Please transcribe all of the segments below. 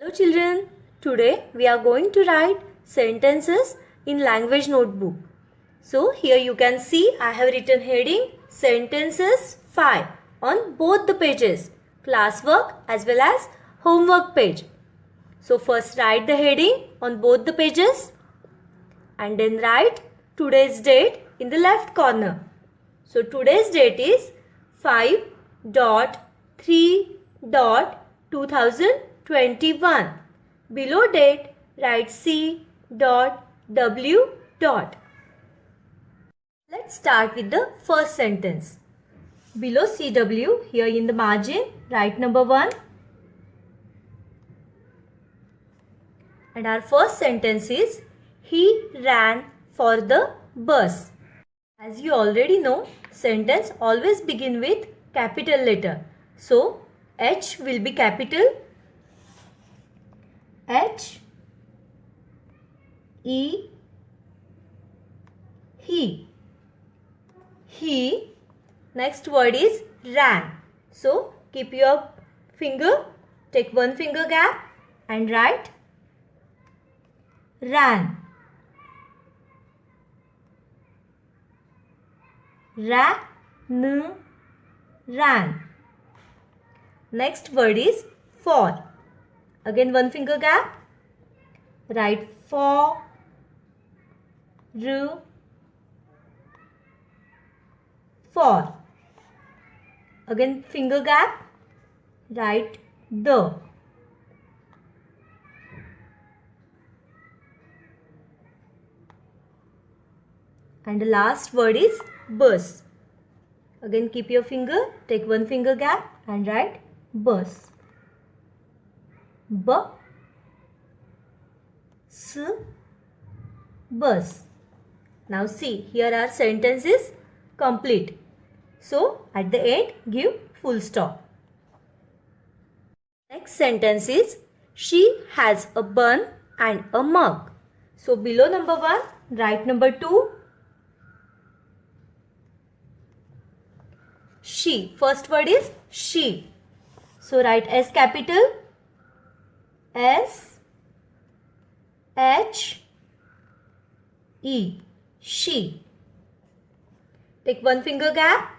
Hello children, today we are going to write sentences in language notebook. So here you can see I have written heading sentences 5 on both the pages, classwork as well as homework page. So first write the heading on both the pages and then write today's date in the left corner. So today's date is 5.3.2021. Below date, write C.W. Let's start with the first sentence. Below CW, here in the margin, write number 1. And our first sentence is, he ran for the bus. As you already know, sentence always begin with capital letter. So, H will be capital. H, E, he. He. Next word is ran. So, keep your finger, take one finger gap and write ran. Ran. Next word is for. Again one finger gap. Write for. For. Again finger gap. Write the. And the last word is bus. Again keep your finger, take one finger gap and write bus. Bus. Now see, here our sentences complete. So at the end give full stop. Next sentence is, she has a bun and a mug. So below number 1, write number 2. She. First word is she. So write S capital. S H E. She. Take one finger gap.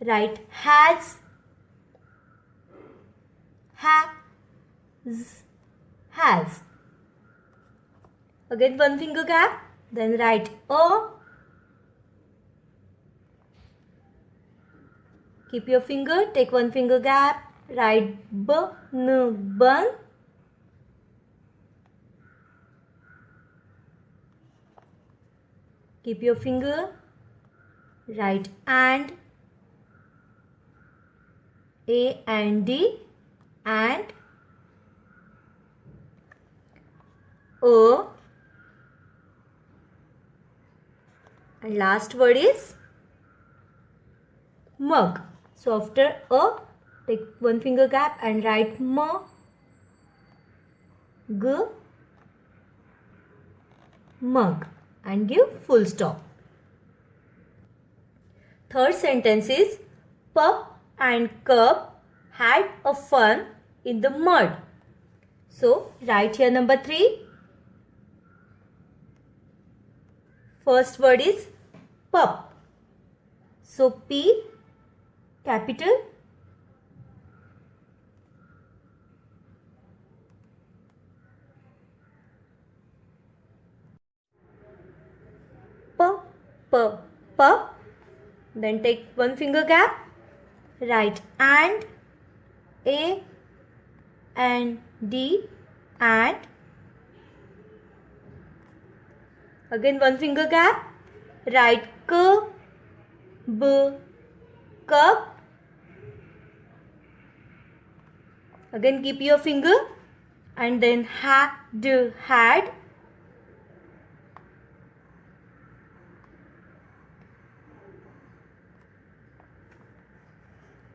Write has. Has. Again one finger gap. Then write a. Keep your finger, take one finger gap, write bun. Keep your finger, write and, A and D, and, O. And last word is mug. So after a, take one finger gap and write mug. And give full stop. Third sentence is, Pup and Cub had a fun in the mud. So write here number 3. First word is pup. So P capital. Pup. Then take one finger gap. Write and, A and D, and. Again one finger gap. Write cub. Again keep your finger and then had.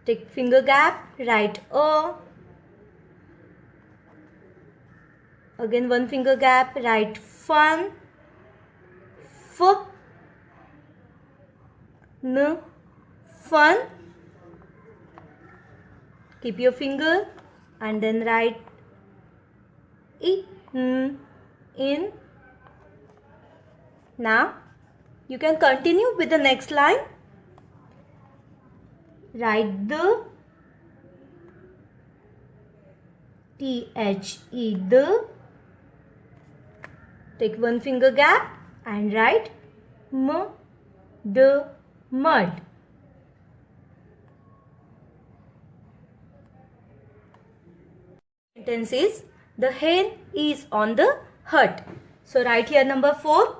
Take finger gap, write O. Again one finger gap, write fun. Fun. Keep your finger and then write in. Now you can continue with the next line. Write the the. Take one finger gap and write the mud. Sentence is the hen is on the hut. So write here number 4.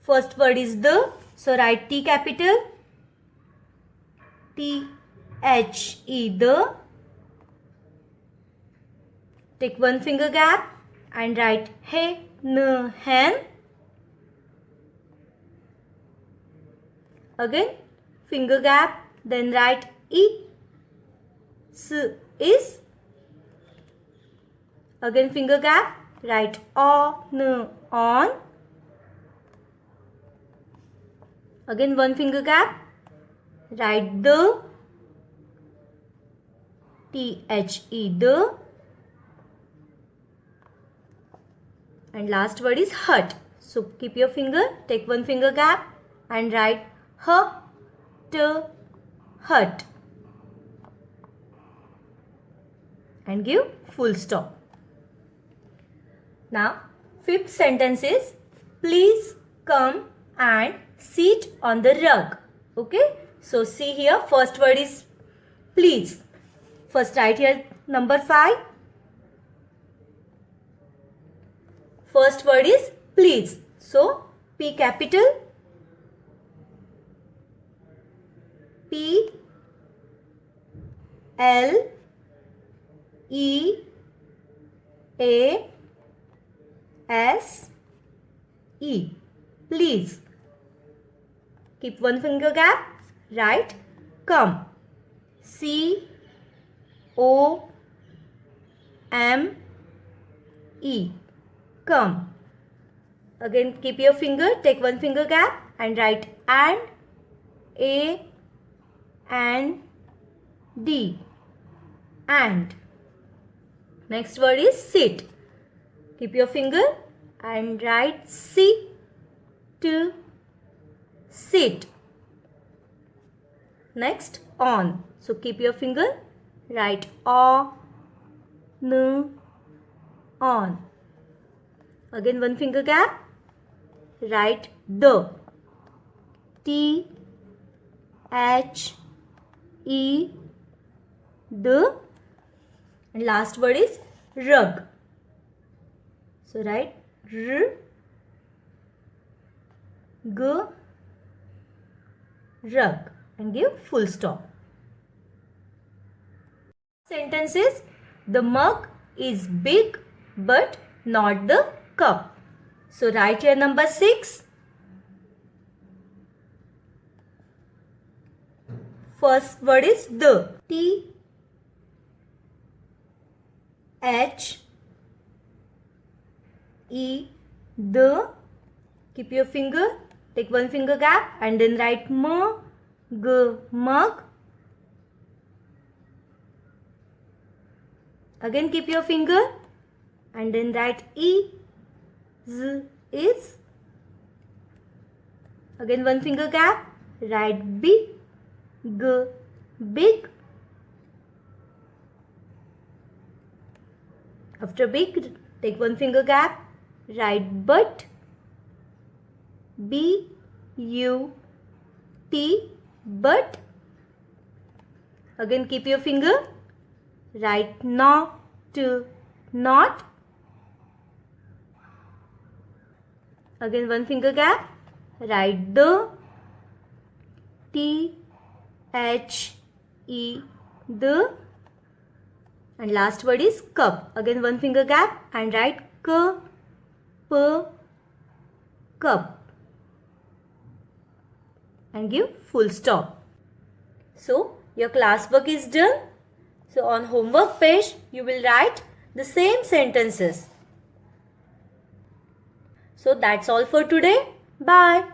First word is the. So write T capital. T-H-E, the. Take one finger gap and write hen. Again finger gap, then write is. Again finger gap, write on. Again one finger gap, write the. T-H-E, the. And last word is hut. So keep your finger, take one finger gap and write hut. And give full stop. Now, fifth sentence is, please come and sit on the rug. Okay. So see here, first word is please. First write here number 5. First word is please. So P capital. P L E A S E. Please. Keep one finger gap. Write come. C O M E. Come. Again keep your finger, take one finger gap and write and. A and D. And. Next word is sit. Keep your finger and write C to sit. Next on. So keep your finger, write on. Again one finger gap, write the. T H E, the. And last word is rug. So write r g rug and give full stop. Sentence is, the mug is big but not the cup. So write here number 6. First word is the. T H E, the. Keep your finger, take one finger gap and then write mug. Again keep your finger and then write is. Again one finger gap, write big. After big, take one finger gap, write but. B U T, but. Again keep your finger, write not. Again one finger gap, write the. T H E, the. And last word is cup. Again one finger gap and write cup and give full stop. So your class work is done. So on homework page you will write the same sentences. So that's all for today. Bye.